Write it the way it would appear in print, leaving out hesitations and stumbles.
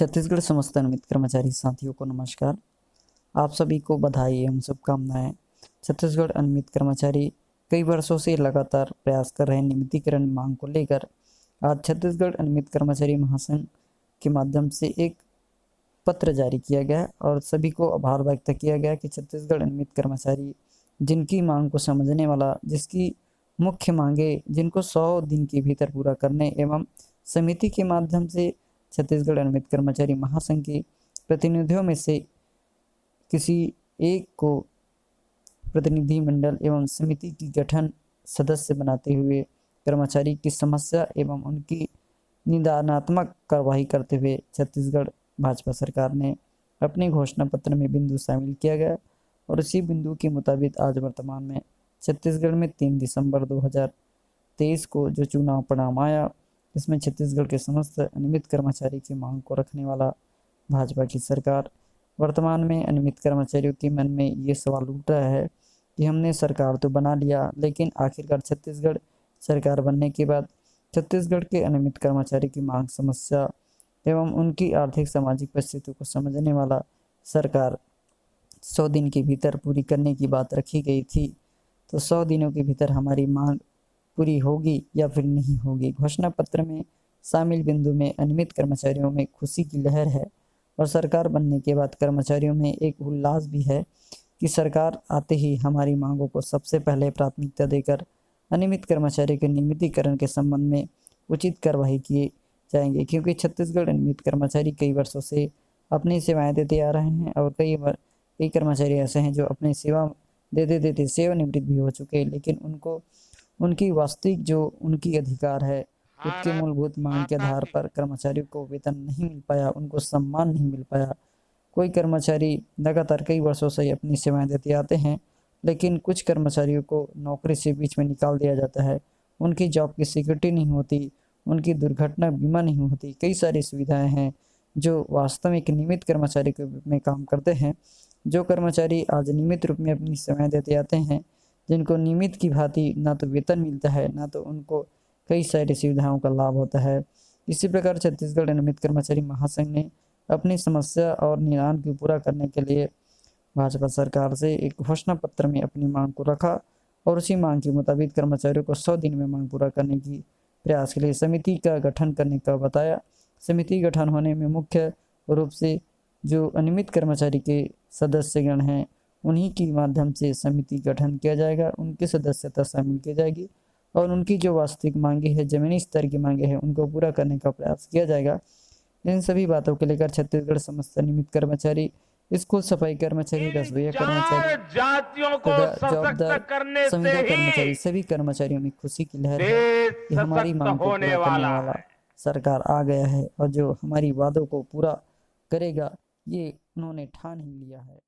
छत्तीसगढ़ समस्त नियमित कर्मचारी साथियों को नमस्कार। आप सभी को बधाई एवं शुभकामनाएं। छत्तीसगढ़ अनियमित कर्मचारी कई वर्षों से लगातार प्रयास कर रहे नियमितीकरण मांग को लेकर आज छत्तीसगढ़ अनियमित कर्मचारी महासंघ के माध्यम से एक पत्र जारी किया गया और सभी को आभार व्यक्त किया गया कि छत्तीसगढ़ अनियमित कर्मचारी जिनकी मांग को समझने वाला, जिसकी मुख्य मांगे जिनको 100 दिन के भीतर पूरा करने एवं समिति के माध्यम से छत्तीसगढ़ अनियमित कर्मचारी महासंघ के प्रतिनिधियों में से किसी एक को प्रतिनिधि मंडल एवं समिति की गठन सदस्य बनाते हुए कर्मचारी की समस्या एवं उनकी निदानात्मक कार्रवाई करते हुए छत्तीसगढ़ भाजपा सरकार ने अपने घोषणा पत्र में बिंदु शामिल किया गया और इसी बिंदु के मुताबिक आज वर्तमान में छत्तीसगढ़ में 3 दिसंबर 2023 को जो चुनाव परिणाम आया, इसमें छत्तीसगढ़ के समस्त अनियमित कर्मचारी की मांग को रखने वाला भाजपा की सरकार वर्तमान में अनियमित कर्मचारियों के मन में ये सवाल उठ रहा है कि हमने सरकार तो बना लिया, लेकिन आखिरकार छत्तीसगढ़ सरकार बनने के बाद छत्तीसगढ़ के अनियमित कर्मचारी की मांग, समस्या एवं उनकी आर्थिक सामाजिक परिस्थितियों को समझने वाला सरकार 100 दिन के भीतर पूरी करने की बात रखी गई थी। तो 100 दिनों के भीतर हमारी मांग पूरी होगी या फिर नहीं होगी। घोषणा पत्र में शामिल बिंदु में अनियमित कर्मचारियों में खुशी की लहर है और सरकार बनने के बाद कर्मचारियों में एक उल्लास भी है कि सरकार आते ही हमारी मांगों को सबसे पहले प्राथमिकता देकर अनियमित कर्मचारी के नियमितीकरण के संबंध में उचित कार्रवाई किए जाएंगे, क्योंकि छत्तीसगढ़ अनियमित कर्मचारी कई वर्षों से अपनी सेवाएं देते आ रहे हैं और कई कर्मचारी ऐसे हैं जो अपनी सेवा देते सेवानिवृत्त भी हो चुके हैं, लेकिन उनको उनकी वास्तविक जो उनकी अधिकार है, उसके मूलभूत मांग के आधार पर कर्मचारियों को वेतन नहीं मिल पाया, उनको सम्मान नहीं मिल पाया। कोई कर्मचारी लगातार कई वर्षों से अपनी सेवाएं देते आते हैं, लेकिन कुछ कर्मचारियों को नौकरी से बीच में निकाल दिया जाता है, उनकी जॉब की सिक्योरिटी नहीं होती, उनकी दुर्घटना बीमा नहीं होती। कई सारी सुविधाएं हैं जो वास्तव में एक नियमित कर्मचारी के रूप में काम करते हैं। जो कर्मचारी आज नियमित रूप में अपनी सेवाएं देते आते हैं, जिनको नियमित की भांति ना तो वेतन मिलता है, ना तो उनको कई सारी सुविधाओं का लाभ होता है। इसी प्रकार छत्तीसगढ़ अनियमित कर्मचारी महासंघ ने अपनी समस्या और निदान को पूरा करने के लिए भाजपा सरकार से एक घोषणा पत्र में अपनी मांग को रखा और उसी मांग के मुताबिक कर्मचारियों को 100 दिन में मांग पूरा करने की प्रयास के लिए समिति का गठन करने का बताया। समिति गठन होने में मुख्य रूप से जो अनियमित कर्मचारी के सदस्यगण हैं, उन्हीं के माध्यम से समिति गठन किया जाएगा, उनकी सदस्यता शामिल की जाएगी और उनकी जो वास्तविक मांगे हैं, जमीनी स्तर की मांगे हैं, उनको पूरा करने का प्रयास किया जाएगा। इन सभी बातों को लेकर छत्तीसगढ़ समस्त नियमित कर्मचारी, स्कूल सफाई कर्मचारी, रसोईया कर्मचारी, जवाबदार संविदा कर्मचारी, सभी कर्मचारियों में खुशी की लहर है कि हमारी मांग को पूरा करने वाला सरकार आ गया है और जो हमारी वादों को पूरा करेगा, ये उन्होंने ठान ही लिया है।